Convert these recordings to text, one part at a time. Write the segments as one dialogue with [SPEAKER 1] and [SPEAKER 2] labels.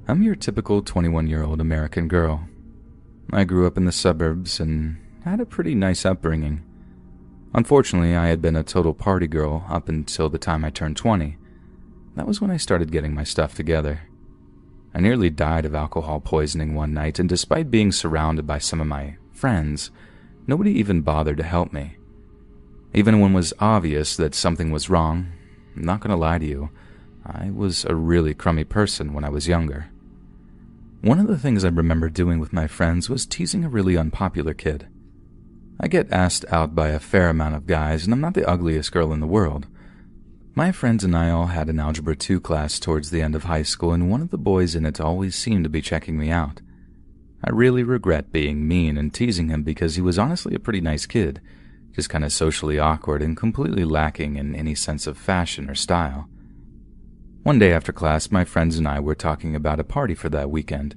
[SPEAKER 1] I'm your typical 21-year-old American girl. I grew up in the suburbs and had a pretty nice upbringing. Unfortunately, I had been a total party girl up until the time I turned 20. That was when I started getting my stuff together. I nearly died of alcohol poisoning one night, and despite being surrounded by some of my friends, nobody even bothered to help me. Even when it was obvious that something was wrong, I'm not going to lie to you, I was a really crummy person when I was younger. One of the things I remember doing with my friends was teasing a really unpopular kid. I get asked out by a fair amount of guys, and I'm not the ugliest girl in the world. My friends and I all had an Algebra 2 class towards the end of high school, and one of the boys in it always seemed to be checking me out. I really regret being mean and teasing him because he was honestly a pretty nice kid, just kind of socially awkward and completely lacking in any sense of fashion or style. One day after class, my friends and I were talking about a party for that weekend.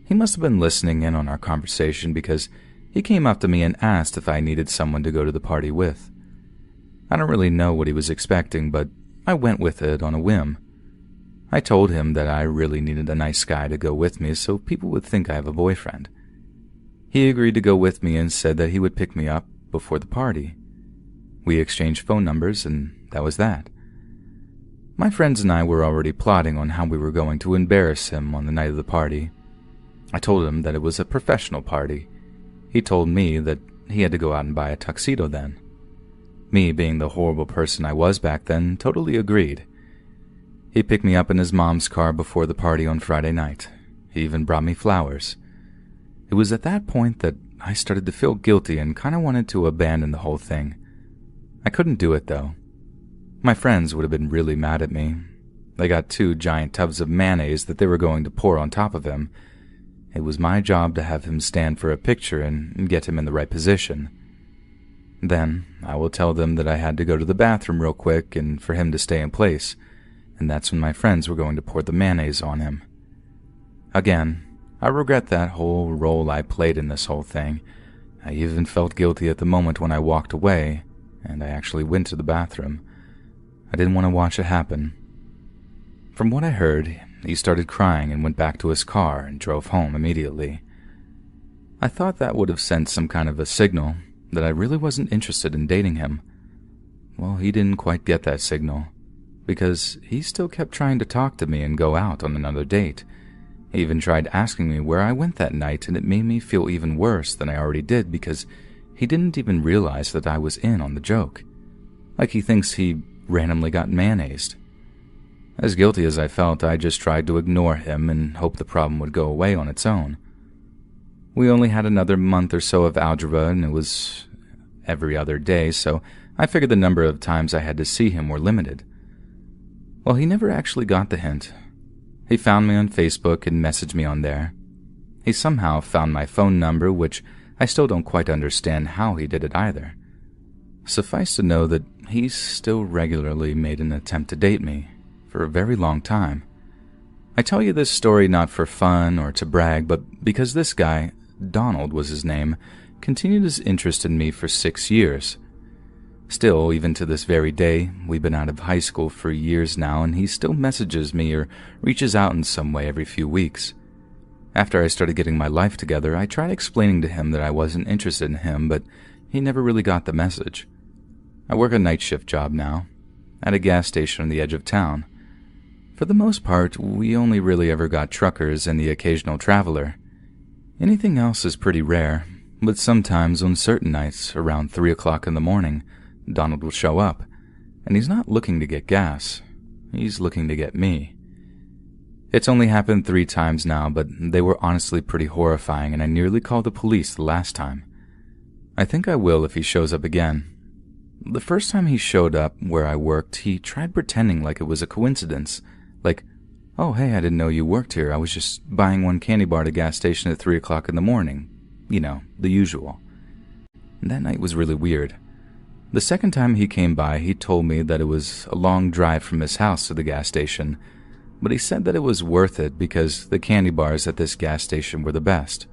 [SPEAKER 1] He must have been listening in on our conversation because he came up to me and asked if I needed someone to go to the party with. I don't really know what he was expecting, but I went with it on a whim. I told him that I really needed a nice guy to go with me so people would think I have a boyfriend. He agreed to go with me and said that he would pick me up before the party. We exchanged phone numbers, and that was that. My friends and I were already plotting on how we were going to embarrass him on the night of the party. I told him that it was a professional party. He told me that he had to go out and buy a tuxedo then. Me, being the horrible person I was back then, totally agreed. He picked me up in his mom's car before the party on Friday night. He even brought me flowers. It was at that point that I started to feel guilty and kind of wanted to abandon the whole thing. I couldn't do it, though. My friends would have been really mad at me. They got 2 giant tubs of mayonnaise that they were going to pour on top of him. It was my job to have him stand for a picture and get him in the right position. Then I will tell them that I had to go to the bathroom real quick and for him to stay in place, and that's when my friends were going to pour the mayonnaise on him. Again, I regret that whole role I played in this whole thing. I even felt guilty at the moment when I walked away, and I actually went to the bathroom. I didn't want to watch it happen. From what I heard, he started crying and went back to his car and drove home immediately. I thought that would have sent some kind of a signal that I really wasn't interested in dating him. Well, he didn't quite get that signal, because he still kept trying to talk to me and go out on another date. He even tried asking me where I went that night, and it made me feel even worse than I already did because he didn't even realize that I was in on the joke. Like he thinks he randomly got mayonnaised. As guilty as I felt, I just tried to ignore him and hope the problem would go away on its own. We only had another month or so of algebra, and it was every other day, so I figured the number of times I had to see him were limited. Well, he never actually got the hint. He found me on Facebook and messaged me on there. He somehow found my phone number, which I still don't quite understand how he did it either. Suffice to know that he still regularly made an attempt to date me for a very long time. I tell you this story not for fun or to brag, but because this guy, Donald was his name, continued his interest in me for 6 years. Still, even to this very day, we've been out of high school for years now, and he still messages me or reaches out in some way every few weeks. After I started getting my life together, I tried explaining to him that I wasn't interested in him, but he never really got the message. I work a night shift job now, at a gas station on the edge of town. For the most part, we only really ever got truckers and the occasional traveler. Anything else is pretty rare, but sometimes on certain nights, around 3 o'clock in the morning, Donald will show up, and he's not looking to get gas. He's looking to get me. It's only happened 3 times now, but they were honestly pretty horrifying, and I nearly called the police the last time. I think I will if he shows up again. The first time he showed up where I worked, he tried pretending like it was a coincidence. Like, "Oh, hey, I didn't know you worked here. I was just buying one candy bar at a gas station at 3 o'clock in the morning." You know, the usual. That night was really weird. The second time he came by, he told me that it was a long drive from his house to the gas station, but he said that it was worth it because the candy bars at this gas station were the best.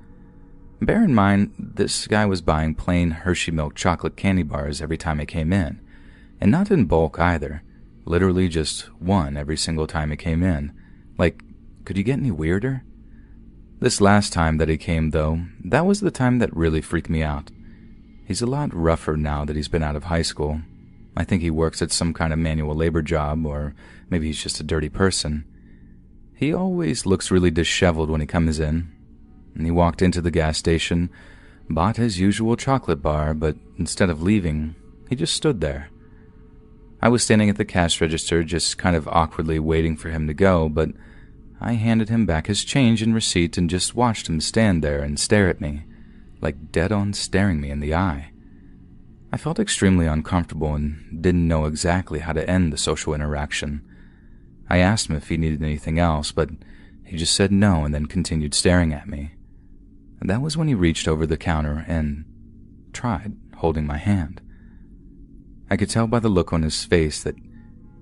[SPEAKER 1] Bear in mind, this guy was buying plain Hershey milk chocolate candy bars every time he came in, and not in bulk either, literally just one every single time he came in. Like, Could you get any weirder? This last time that he came, though, that was the time that really freaked me out. He's a lot rougher now that he's been out of high school. I think he works at some kind of manual labor job, or maybe he's just a dirty person. He always looks really disheveled when he comes in. And he walked into the gas station, bought his usual chocolate bar, but instead of leaving, he just stood there. I was standing at the cash register, just kind of awkwardly waiting for him to go, but I handed him back his change and receipt and just watched him stand there and stare at me, like dead-on staring me in the eye. I felt extremely uncomfortable and didn't know exactly how to end the social interaction. I asked him if he needed anything else, but he just said no and then continued staring at me. And that was when he reached over the counter and tried holding my hand. I could tell by the look on his face that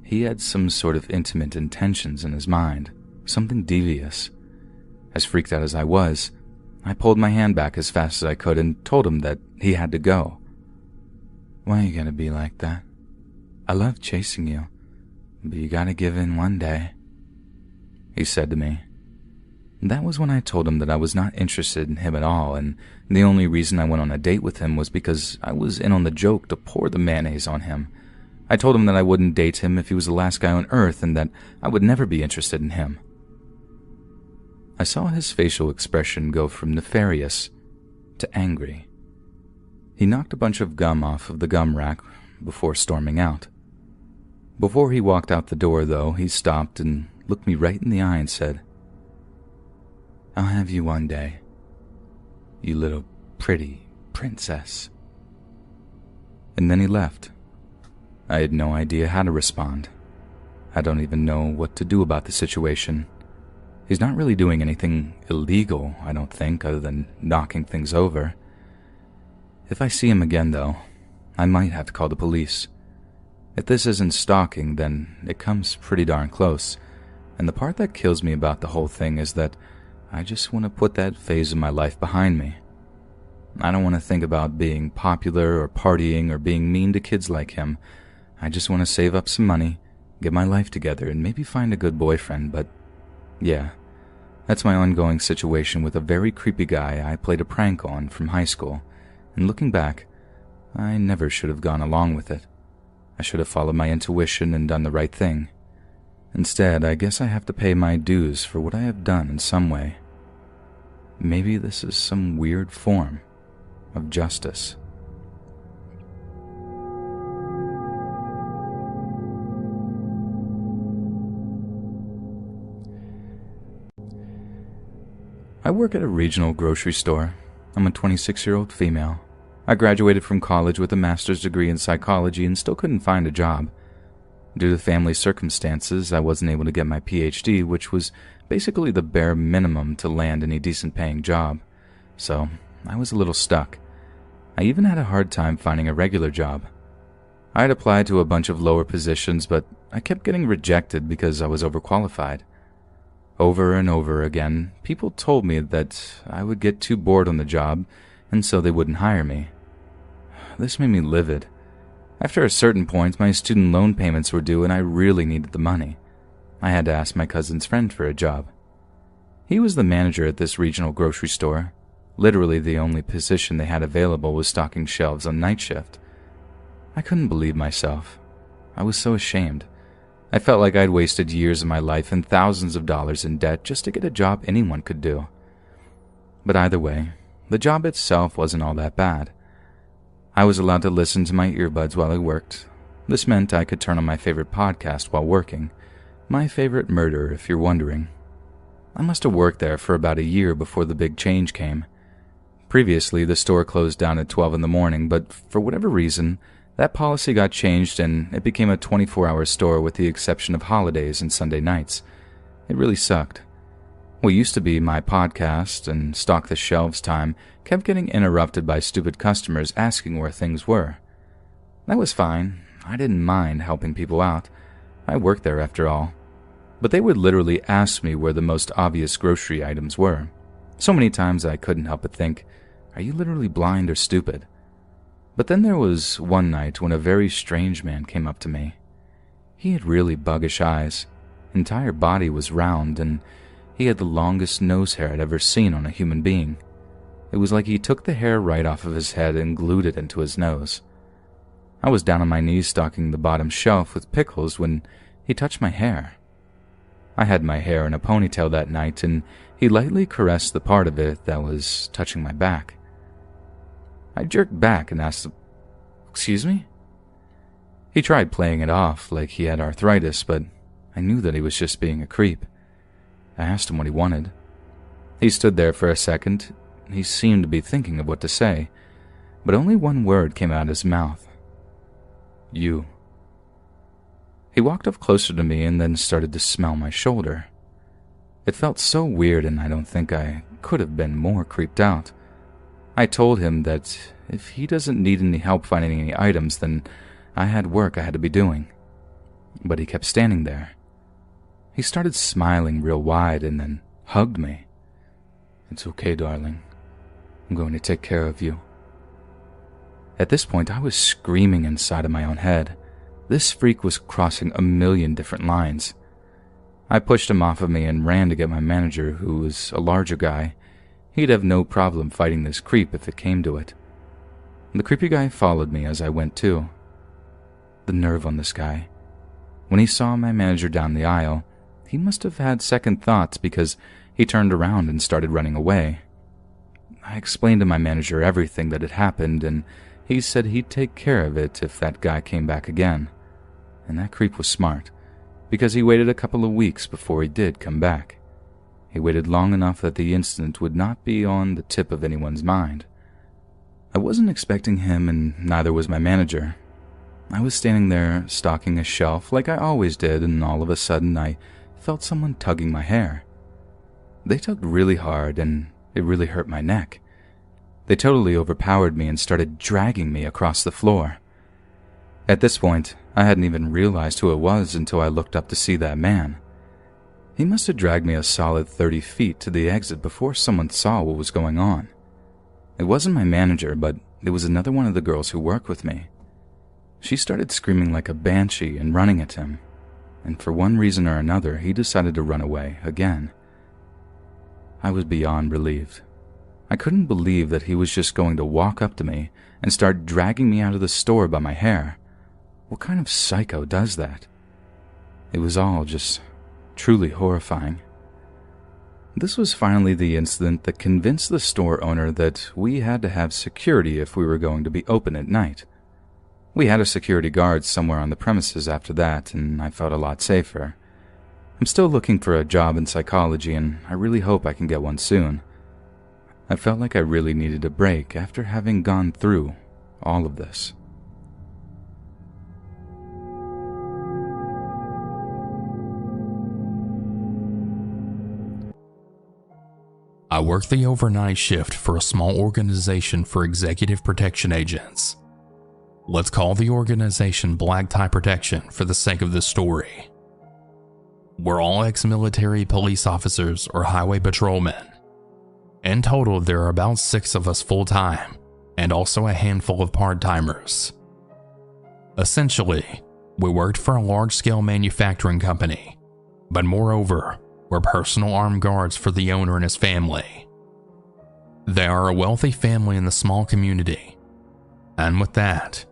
[SPEAKER 1] he had some sort of intimate intentions in his mind, something devious. As freaked out as I was, I pulled my hand back as fast as I could and told him that he had to go. "Why are you gonna be like that? I love chasing you, but you gotta give in one day," he said to me. That was when I told him that I was not interested in him at all, and the only reason I went on a date with him was because I was in on the joke to pour the mayonnaise on him. I told him that I wouldn't date him if he was the last guy on earth and that I would never be interested in him. I saw his facial expression go from nefarious to angry. He knocked a bunch of gum off of the gum rack before storming out. Before he walked out the door, though, he stopped and looked me right in the eye and said, "I'll have you one day, you little pretty princess." And then he left. I had no idea how to respond. I don't even know what to do about the situation. He's not really doing anything illegal, I don't think, other than knocking things over. If I see him again, though, I might have to call the police. If this isn't stalking, then it comes pretty darn close, and the part that kills me about the whole thing is that I just want to put that phase of my life behind me. I don't want to think about being popular or partying or being mean to kids like him. I just want to save up some money, get my life together, and maybe find a good boyfriend, but yeah, that's my ongoing situation with a very creepy guy I played a prank on from high school, and looking back, I never should have gone along with it. I should have followed my intuition and done the right thing. Instead, I guess I have to pay my dues for what I have done in some way. Maybe this is some weird form of justice. I work at a regional grocery store. I'm a 26-year-old female. I graduated from college with a master's degree in psychology and still couldn't find a job. Due to family circumstances, I wasn't able to get my PhD, which was basically the bare minimum to land any decent paying job. So I was a little stuck. I even had a hard time finding a regular job. I had applied to a bunch of lower positions, but I kept getting rejected because I was overqualified. Over and over again, people told me that I would get too bored on the job, and so they wouldn't hire me. This made me livid. After a certain point, my student loan payments were due and I really needed the money. I had to ask my cousin's friend for a job. He was the manager at this regional grocery store. Literally the only position they had available was stocking shelves on night shift. I couldn't believe myself. I was so ashamed. I felt like I'd wasted years of my life and thousands of dollars in debt just to get a job anyone could do. But either way, the job itself wasn't all that bad. I was allowed to listen to my earbuds while I worked. This meant I could turn on my favorite podcast while working. My favorite murder, if you're wondering. I must have worked there for about a year before the big change came. Previously, the store closed down at 12 in the morning, but for whatever reason, that policy got changed and it became a 24-hour store with the exception of holidays and Sunday nights. It really sucked. What used to be my podcast and stock the shelves time kept getting interrupted by stupid customers asking where things were. That was fine. I didn't mind helping people out. I worked there after all. But they would literally ask me where the most obvious grocery items were. So many times I couldn't help but think, are you literally blind or stupid? But then there was one night when a very strange man came up to me. He had really buggish eyes. Entire body was round, and He had the longest nose hair I'd ever seen on a human being. It was like he took the hair right off of his head and glued it into his nose. I was down on my knees stocking the bottom shelf with pickles when he touched my hair. I had my hair in a ponytail that night, and he lightly caressed the part of it that was touching my back. I jerked back and asked, "Excuse me?" He tried playing it off like he had arthritis, but I knew that he was just being a creep. I asked him what he wanted. He stood there for a second. He seemed to be thinking of what to say, but only one word came out of his mouth. "You." He walked up closer to me and then started to smell my shoulder. It felt so weird, and I don't think I could have been more creeped out. I told him that if he doesn't need any help finding any items, then I had work I had to be doing. But he kept standing there. He started smiling real wide and then hugged me. "It's okay, darling. I'm going to take care of you." At this point, I was screaming inside of my own head. This freak was crossing a million different lines. I pushed him off of me and ran to get my manager, who was a larger guy. He'd have no problem fighting this creep if it came to it. The creepy guy followed me as I went too. The nerve on this guy. When he saw my manager down the aisle, he must have had second thoughts because he turned around and started running away. I explained to my manager everything that had happened, and he said he'd take care of it if that guy came back again. And that creep was smart, because he waited a couple of weeks before he did come back. He waited long enough that the incident would not be on the tip of anyone's mind. I wasn't expecting him, and neither was my manager. I was standing there stocking a shelf like I always did, and all of a sudden I felt someone tugging my hair. They tugged really hard, and it really hurt my neck. They totally overpowered me and started dragging me across the floor. At this point, I hadn't even realized who it was until I looked up to see that man. He must have dragged me a solid 30 feet to the exit before someone saw what was going on. It wasn't my manager, but it was another one of the girls who worked with me. She started screaming like a banshee and running at him, and for one reason or another, he decided to run away again. I was beyond relieved. I couldn't believe that he was just going to walk up to me and start dragging me out of the store by my hair. What kind of psycho does that? It was all just truly horrifying. This was finally the incident that convinced the store owner that we had to have security if we were going to be open at night. We had a security guard somewhere on the premises after that, and I felt a lot safer. I'm still looking for a job in psychology, and I really hope I can get one soon. I felt like I really needed a break after having gone through all of this.
[SPEAKER 2] I worked the overnight shift for a small organization for executive protection agents. Let's call the organization Black Tie Protection for the sake of this story. We're all ex-military police officers or highway patrolmen. In total, there are about 6 of us full-time, and also a handful of part-timers. Essentially, we worked for a large-scale manufacturing company, but moreover, we're personal armed guards for the owner and his family. They are a wealthy family in the small community, and with that,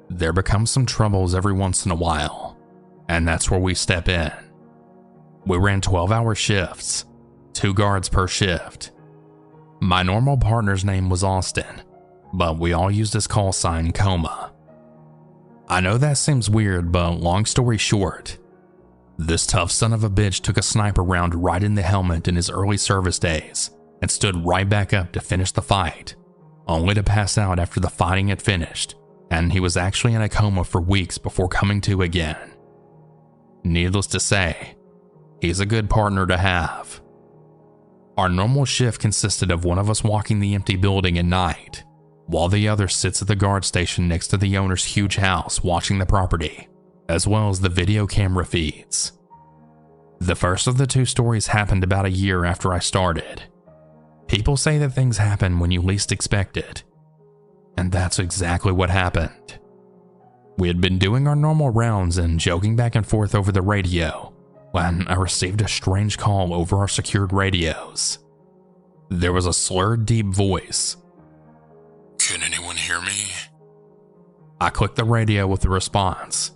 [SPEAKER 2] there becomes some troubles every once in a while, and that's where we step in. We ran 12-hour shifts, 2 guards per shift. My normal partner's name was Austin, but we all used his call sign Coma. I know that seems weird, but long story short, this tough son of a bitch took a sniper round right in the helmet in his early service days and stood right back up to finish the fight, only to pass out after the fighting had finished, and he was actually in a coma for weeks before coming to again. Needless to say, he's a good partner to have. Our normal shift consisted of one of us walking the empty building at night, while the other sits at the guard station next to the owner's huge house watching the property, as well as the video camera feeds. The first of the 2 stories happened about a year after I started. People say that things happen when you least expect it, and that's exactly what happened. We had been doing our normal rounds and joking back and forth over the radio when I received a strange call over our secured radios. There was a slurred, deep voice. "Can anyone hear me?" I clicked the radio with the response.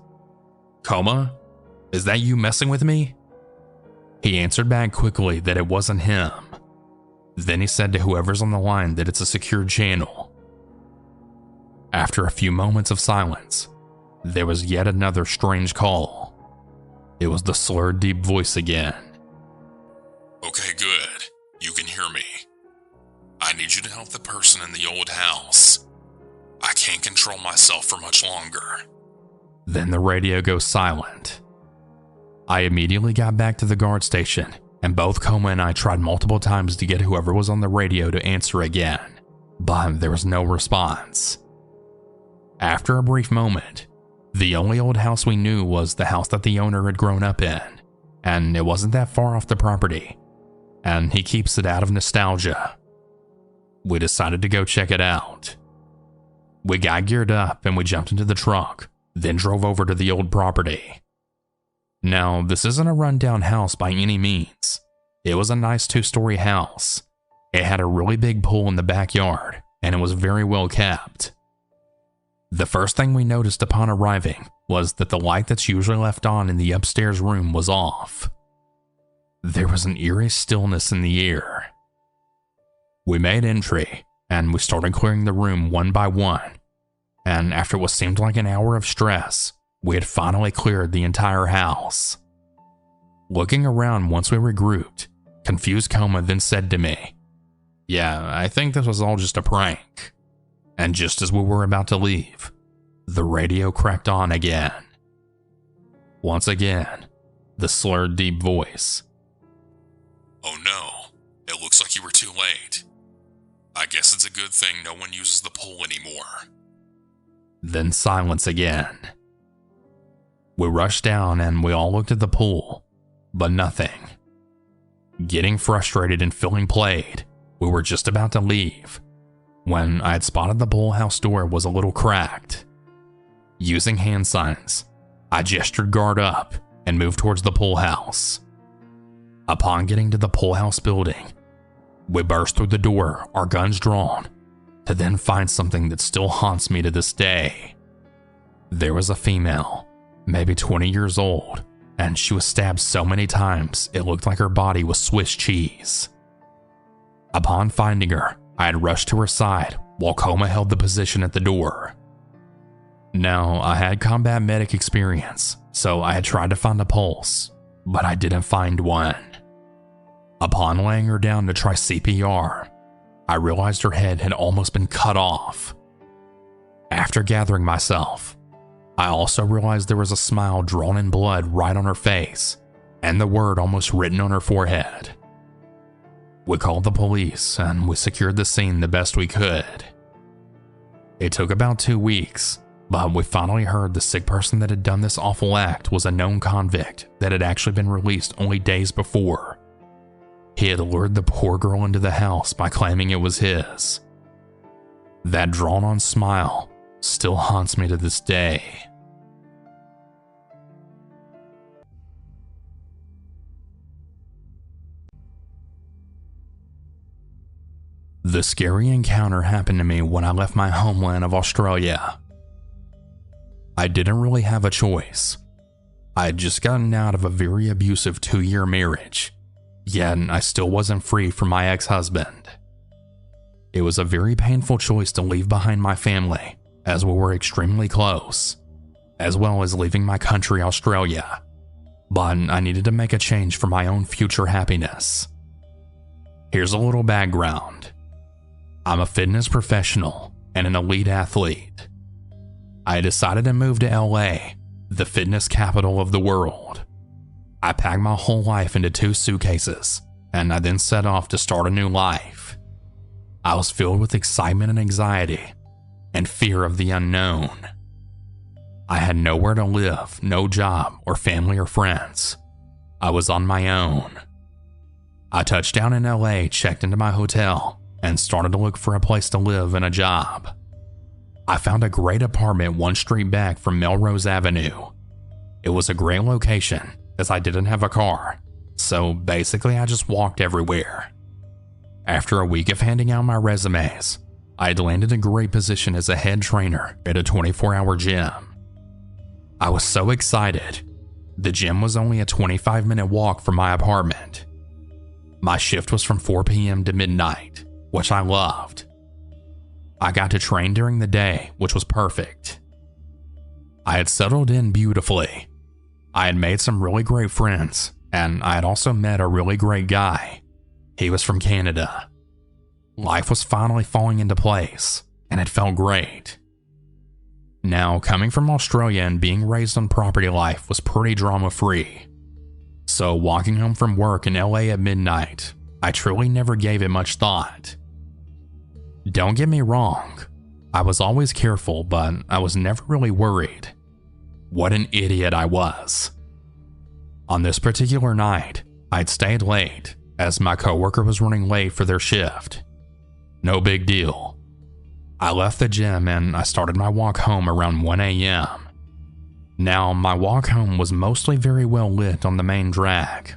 [SPEAKER 2] "Coma? Is that you messing with me?" He answered back quickly that it wasn't him. Then he said to whoever's on the line that it's a secured channel. After a few moments of silence, there was yet another strange call. It was the slurred, deep voice again. "Okay, good. You can hear me. I need you to help the person in the old house. I can't control myself for much longer." Then the radio goes silent. I immediately got back to the guard station, and both Coma and I tried multiple times to get whoever was on the radio to answer again, but there was no response. After a brief moment, the only old house we knew was the house that the owner had grown up in, and it wasn't that far off the property, and he keeps it out of nostalgia. We decided to go check it out. We got geared up and we jumped into the truck, then drove over to the old property. Now, this isn't a rundown house by any means. It was a nice 2-story house. It had a really big pool in the backyard, and it was very well kept. The first thing we noticed upon arriving was that the light that's usually left on in the upstairs room was off. There was an eerie stillness in the air. We made entry, and we started clearing the room one by one, and after what seemed like an hour of stress, we had finally cleared the entire house. Looking around once we regrouped, confused Coma then said to me, "Yeah, I think this was all just a prank." And just as we were about to leave, the radio cracked on again. Once again, the slurred, deep voice. "Oh no, it looks like you were too late. I guess it's a good thing no one uses the pool anymore." Then silence again. We rushed down and we all looked at the pool, but nothing. Getting frustrated and feeling played, we were just about to leave when I had spotted the pool house door was a little cracked. Using hand signs, I gestured guard up and moved towards the pool house. Upon getting to the pool house building, we burst through the door, our guns drawn, to then find something that still haunts me to this day. There was a female, maybe 20 years old, and she was stabbed so many times it looked like her body was Swiss cheese. Upon finding her, I had rushed to her side while Coma held the position at the door. Now, I had combat medic experience, so I had tried to find a pulse, but I didn't find one. Upon laying her down to try CPR, I realized her head had almost been cut off. After gathering myself, I also realized there was a smile drawn in blood right on her face, and the word almost written on her forehead. We called the police, and we secured the scene the best we could. It took about 2 weeks, but we finally heard the sick person that had done this awful act was a known convict that had actually been released only days before. He had lured the poor girl into the house by claiming it was his. That drawn-on smile still haunts me to this day. The scary encounter happened to me when I left my homeland of Australia. I didn't really have a choice. I had just gotten out of a very abusive 2-year marriage, yet I still wasn't free from my ex-husband. It was a very painful choice to leave behind my family, as we were extremely close, as well as leaving my country, Australia. But I needed to make a change for my own future happiness. Here's a little background. I'm a fitness professional and an elite athlete. I decided to move to LA, the fitness capital of the world. I packed my whole life into 2 suitcases, and I then set off to start a new life. I was filled with excitement and anxiety, and fear of the unknown. I had nowhere to live, no job, or family or friends. I was on my own. I touched down in LA, checked into my hotel, and started to look for a place to live and a job. I found a great apartment 1 street back from Melrose Avenue. It was a great location, as I didn't have a car, so basically I just walked everywhere. After a week of handing out my resumes, I had landed a great position as a head trainer at a 24-hour gym. I was so excited. The gym was only a 25-minute walk from my apartment. My shift was from 4 p.m. to midnight, which I loved. I got to train during the day, which was perfect. I had settled in beautifully. I had made some really great friends, and I had also met a really great guy. He was from Canada. Life was finally falling into place, and it felt great. Now, coming from Australia and being raised on property life was pretty drama-free. So walking home from work in LA at midnight, I truly never gave it much thought. Don't get me wrong, I was always careful, but I was never really worried. What an idiot I was. On this particular night, I'd stayed late as my coworker was running late for their shift. No big deal. I left the gym and I started my walk home around 1 a.m. Now, my walk home was mostly very well lit on the main drag.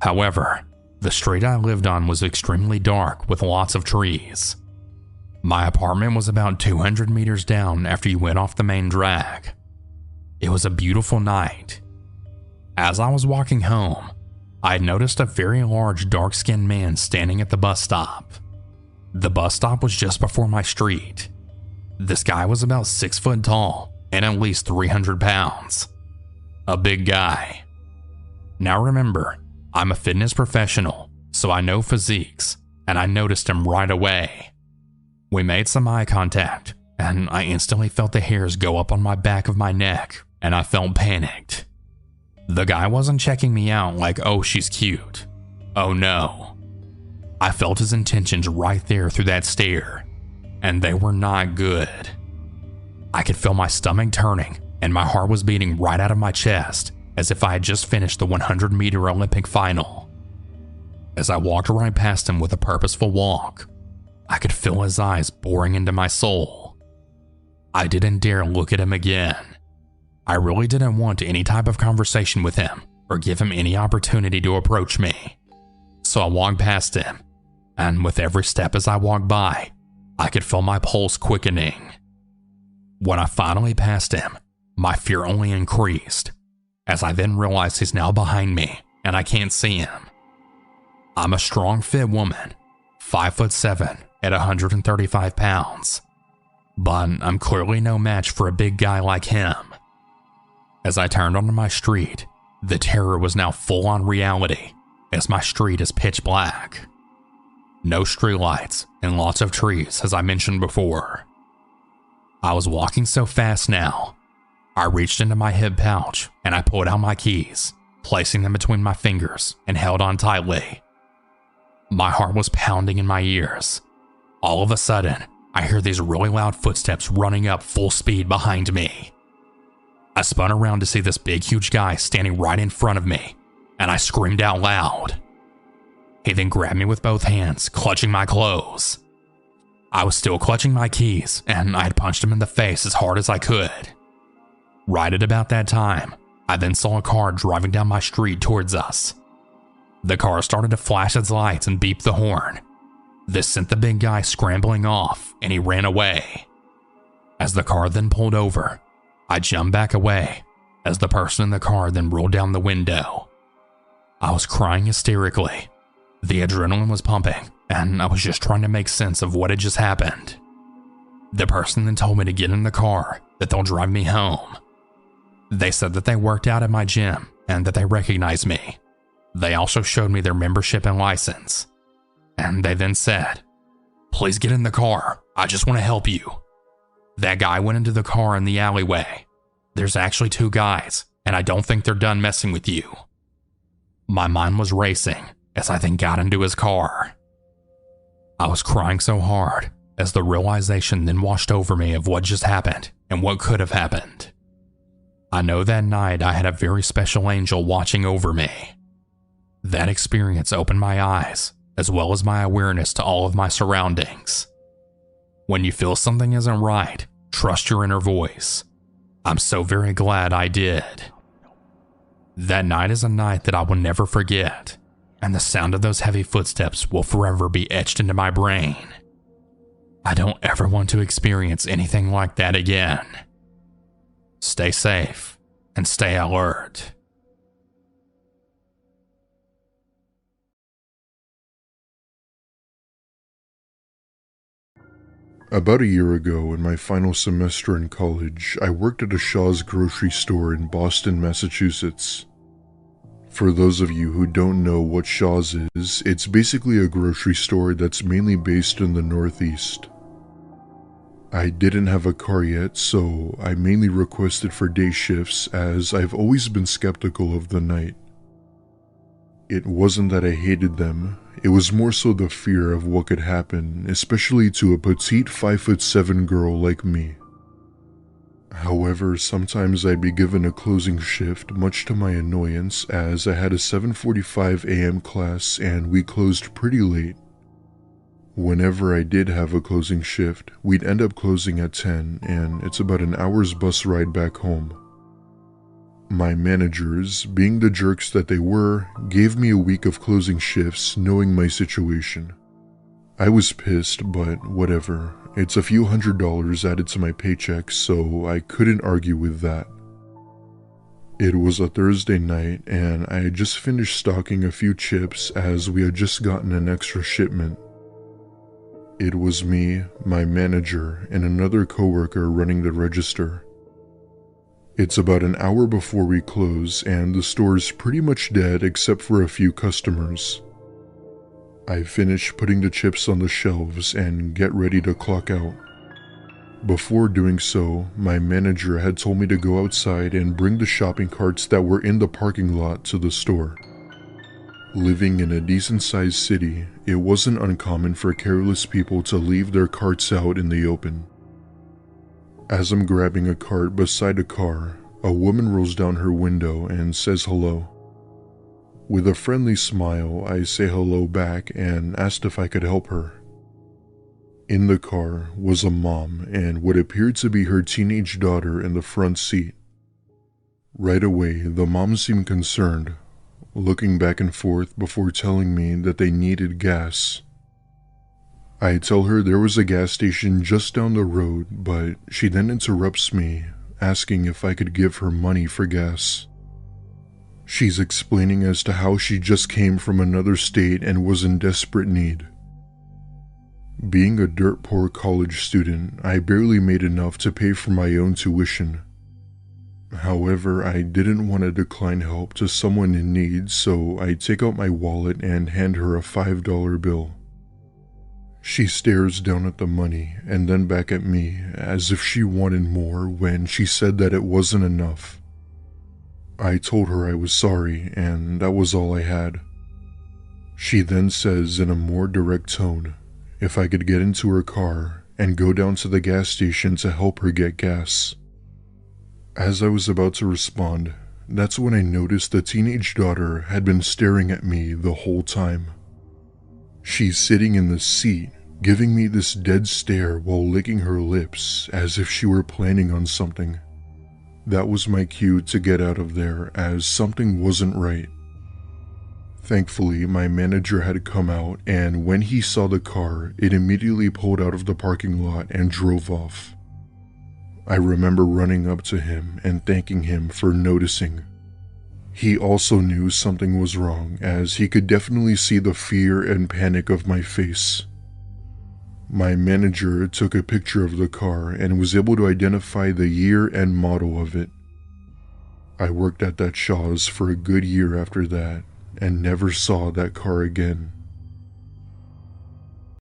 [SPEAKER 2] However, the street I lived on was extremely dark with lots of trees. My apartment was about 200 meters down after you went off the main drag. It was a beautiful night. As I was walking home, I had noticed a very large dark-skinned man standing at the bus stop. The bus stop was just before my street. This guy was about 6 foot tall and at least 300 pounds. A big guy. Now remember, I'm a fitness professional, so I know physiques, and I noticed him right away. We made some eye contact, and I instantly felt the hairs go up on my back of my neck, and I felt panicked. The guy wasn't checking me out like, oh, she's cute. Oh no. I felt his intentions right there through that stare, and they were not good. I could feel my stomach turning, and my heart was beating right out of my chest, as if I had just finished the 100-meter Olympic final. As I walked right past him with a purposeful walk, I could feel his eyes boring into my soul. I didn't dare look at him again. I really didn't want any type of conversation with him or give him any opportunity to approach me. So I walked past him, and with every step as I walked by, I could feel my pulse quickening. When I finally passed him, my fear only increased, as I then realized he's now behind me and I can't see him. I'm a strong, fit woman, 5'7" at 135 pounds, but I'm clearly no match for a big guy like him. As I turned onto my street, the terror was now full-on reality, as my street is pitch black. No streetlights and lots of trees, as I mentioned before. I was walking so fast now, I reached into my hip pouch and I pulled out my keys, placing them between my fingers and held on tightly. My heart was pounding in my ears. All of a sudden, I hear these really loud footsteps running up full speed behind me. I spun around to see this big, huge guy standing right in front of me, and I screamed out loud. He then grabbed me with both hands, clutching my clothes. I was still clutching my keys, and I had punched him in the face as hard as I could. Right at about that time, I then saw a car driving down my street towards us. The car started to flash its lights and beep the horn. This sent the big guy scrambling off, and he ran away. As the car then pulled over, I jumped back away, as the person in the car then rolled down the window. I was crying hysterically. The adrenaline was pumping, and I was just trying to make sense of what had just happened. The person then told me to get in the car, that they'll drive me home. They said that they worked out at my gym and that they recognized me. They also showed me their membership and license. And they then said, "Please get in the car, I just want to help you." That guy went into the car in the alleyway. There's actually 2 guys, and I don't think they're done messing with you. My mind was racing as I then got into his car. I was crying so hard as the realization then washed over me of what just happened and what could have happened. I know that night I had a very special angel watching over me. That experience opened my eyes, as well as my awareness to all of my surroundings. When you feel something isn't right, trust your inner voice. I'm so very glad I did. That night is a night that I will never forget, and the sound of those heavy footsteps will forever be etched into my brain. I don't ever want to experience anything like that again. Stay safe and stay alert.
[SPEAKER 3] About a year ago, in my final semester in college, I worked at a Shaw's grocery store in Boston, Massachusetts. For those of you who don't know what Shaw's is, it's basically a grocery store that's mainly based in the Northeast. I didn't have a car yet, so I mainly requested for day shifts as I've always been skeptical of the night. It wasn't that I hated them, it was more so the fear of what could happen, especially to a petite 5'7" girl like me. However, sometimes I'd be given a closing shift, much to my annoyance, as I had a 7:45 a.m. class and we closed pretty late. Whenever I did have a closing shift, we'd end up closing at 10, and it's about an hour's bus ride back home. My managers, being the jerks that they were, gave me a week of closing shifts knowing my situation. I was pissed, but whatever. It's a few $100s added to my paycheck, so I couldn't argue with that. It was a Thursday night, and I had just finished stocking a few chips as we had just gotten an extra shipment. It was me, my manager, and another coworker running the register. It's about an hour before we close, and the store's pretty much dead except for a few customers. I finish putting the chips on the shelves and get ready to clock out. Before doing so, my manager had told me to go outside and bring the shopping carts that were in the parking lot to the store. Living in a decent-sized city, it wasn't uncommon for careless people to leave their carts out in the open. As I'm grabbing a cart beside a car, a woman rolls down her window and says hello. With a friendly smile, I say hello back and asked if I could help her. In the car was a mom and what appeared to be her teenage daughter in the front seat. Right away, the mom seemed concerned, looking back and forth before telling me that they needed gas. I tell her there was a gas station just down the road, but she then interrupts me, asking if I could give her money for gas. She's explaining as to how she just came from another state and was in desperate need. Being a dirt poor college student, I barely made enough to pay for my own tuition. However, I didn't want to decline help to someone in need, so I take out my wallet and hand her a $5 bill. She stares down at the money and then back at me as if she wanted more when she said that it wasn't enough. I told her I was sorry and that was all I had. She then says in a more direct tone if I could get into her car and go down to the gas station to help her get gas. As I was about to respond, that's when I noticed the teenage daughter had been staring at me the whole time. She's sitting in the seat, giving me this dead stare while licking her lips as if she were planning on something. That was my cue to get out of there as something wasn't right. Thankfully, my manager had come out, and when he saw the car, it immediately pulled out of the parking lot and drove off. I remember running up to him and thanking him for noticing. He also knew something was wrong as he could definitely see the fear and panic of my face. My manager took a picture of the car and was able to identify the year and model of it. I worked at that Shaw's for a good year after that and never saw that car again.